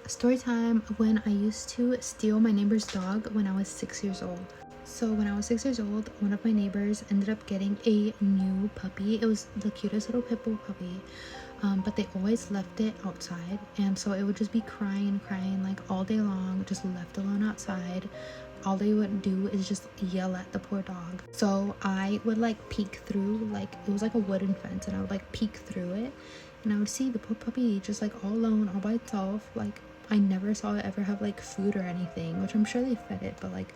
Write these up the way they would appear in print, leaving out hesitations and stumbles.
Story time of when I used to steal my neighbor's dog when I was 6 years old. So when I was 6 years old, one of my neighbors ended up getting a new puppy. It was the cutest little pit bull puppy, but they always left it outside, and so it would just be crying and crying like all day long, just left alone outside. All they would do is just yell at the poor dog. So I would like peek through, like it was like a wooden fence, and I would like peek through it, and I would see the poor puppy just like all alone, all by itself. Like I never saw it ever have like food or anything, which I'm sure they fed it, but like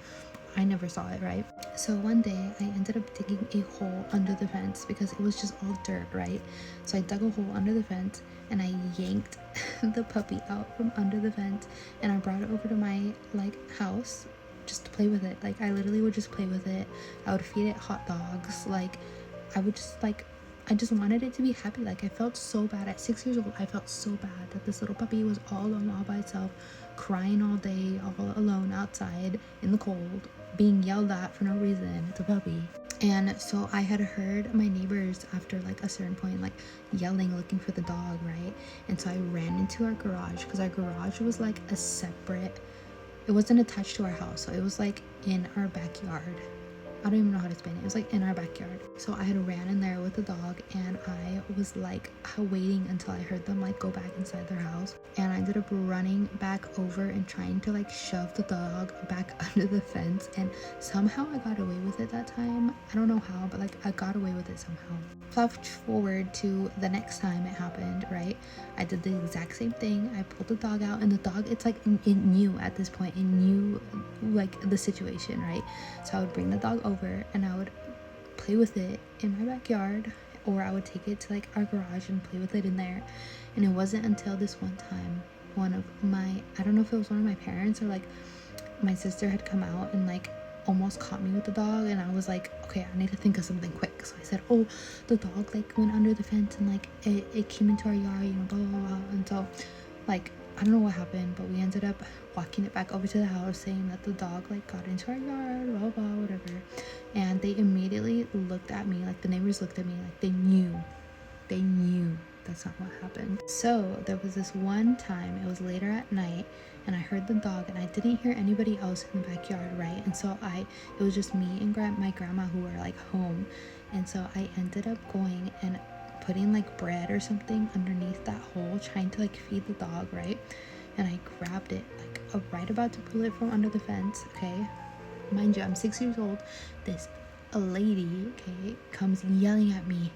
I never saw it, right? So one day I ended up digging a hole under the fence because it was just all dirt, right? So I dug a hole under the fence and I yanked the puppy out from under the fence, and I brought it over to my like house just to play with it. Like I literally would just play with it. I would feed it hot dogs. Like I would just like, I just wanted it to be happy. Like I felt so bad at 6 years old. I felt so bad that this little puppy was all alone, all by itself, crying all day, all alone outside in the cold, being yelled at for no reason. It's a puppy. And so I had heard my neighbors after like a certain point like yelling, looking for the dog, right? And so I ran into our garage because our garage was like a separate, it wasn't attached to our house, so it was like in our backyard. I don't even know how to explain it. It was like in our backyard. So I had ran in there with the dog, and I was like waiting until I heard them like go back inside their house. And I ended up running back over and trying to like shove the dog back under the fence. And somehow I got away with it that time. I don't know how, but like I got away with it somehow. Flash forward to the next time it happened, right? I did the exact same thing. I pulled the dog out, and the dog, it's like it knew at this point, it knew like the situation, right? So I would bring the dog over and I would play with it in my backyard, or I would take it to like our garage and play with it in there. And it wasn't until this one time, one of my, I don't know if it was one of my parents or like my sister had come out and like almost caught me with the dog, and I was like, okay, I need to think of something quick. So I said, oh, the dog like went under the fence and like it came into our yard, you know, blah blah blah. And so like I don't know what happened, but we ended up walking it back over to the house, saying that the dog like got into our yard, blah blah, whatever. And they immediately looked at me, like the neighbors looked at me like they knew that's not what happened. So there was this one time, it was later at night, and I heard the dog, and I didn't hear anybody else in the backyard, right? And so it was just me and my grandma who were like home. And so I ended up going and putting like bread or something underneath that hole, trying to like feed the dog, right? And I grabbed it like right about to pull it from under the fence, okay? Mind you, I'm 6 years old. This a lady, okay, comes yelling at me,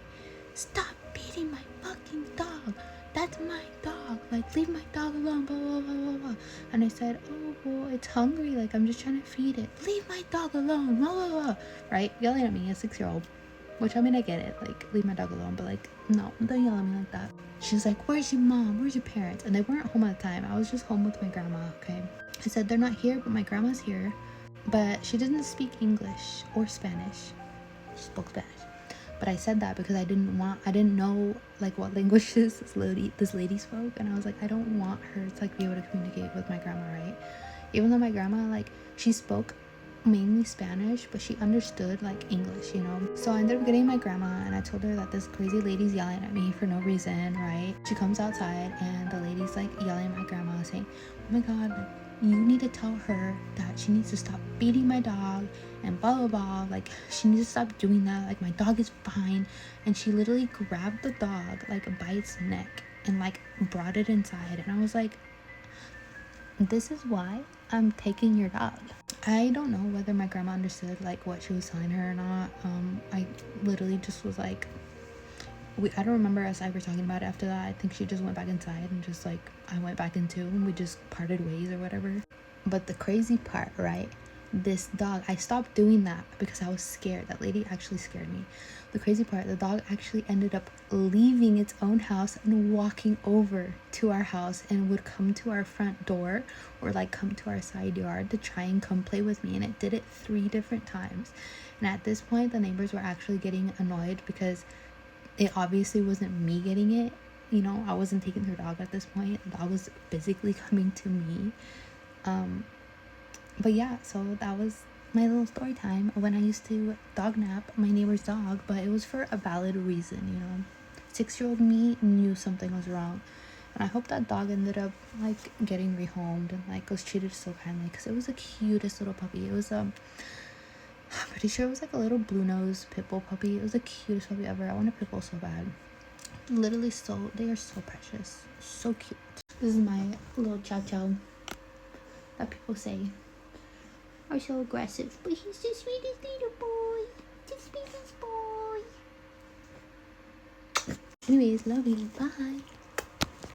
stop beating my fucking dog, that's my dog, like leave my dog alone, blah blah blah blah blah. And I said, oh well, it's hungry, like I'm just trying to feed it, leave my dog alone, blah blah blah, right? Yelling at me, a 6-year-old. Which, I mean, I get it, like leave my dog alone, but like no, don't yell at me like that. She's like, where's your mom, where's your parents? And they weren't home at the time. I was just home with my grandma, okay? I said, they're not here, but my grandma's here, but she doesn't speak English or Spanish. She spoke Spanish. But I said that because I didn't know like what languages this lady spoke, and I was like, I don't want her to like be able to communicate with my grandma, right? Even though my grandma, like, she spoke mainly Spanish, but she understood like English, you know. So I ended up getting my grandma, and I told her that this crazy lady's yelling at me for no reason, right? She comes outside, and the lady's like yelling at my grandma, saying, oh my god, like, you need to tell her that she needs to stop beating my dog and blah blah blah, like she needs to stop doing that, like my dog is fine. And she literally grabbed the dog like by its neck and like brought it inside, and I was like, this is why I'm taking your dog. I don't know whether my grandma understood like what she was telling her or not. I literally just was like, I don't remember us ever talking about it after that. I think she just went back inside, and just like I went back in too, and we just parted ways or whatever. But the crazy part, right? This dog, I stopped doing that because I was scared. That lady actually scared me. The crazy part, the dog actually ended up leaving its own house and walking over to our house, and would come to our front door or like come to our side yard to try and come play with me. And it did it 3 different times. And at this point, the neighbors were actually getting annoyed because it obviously wasn't me getting it, you know. I wasn't taking their dog at this point. The dog was physically coming to me. But yeah, so that was my little story time when I used to dog nap my neighbor's dog, but it was for a valid reason, you know. 6-year-old me knew something was wrong, And I hope that dog ended up like getting rehomed and like was treated so kindly, because it was the cutest little puppy. It was I'm pretty sure it was like a little blue nose pit bull puppy. It was the cutest puppy ever. I want a pit bull so bad. Literally, so they are so precious, so cute. This is my little chow chow that people say are so aggressive, but he's the sweetest little boy, the sweetest boy. Anyways, love you, bye.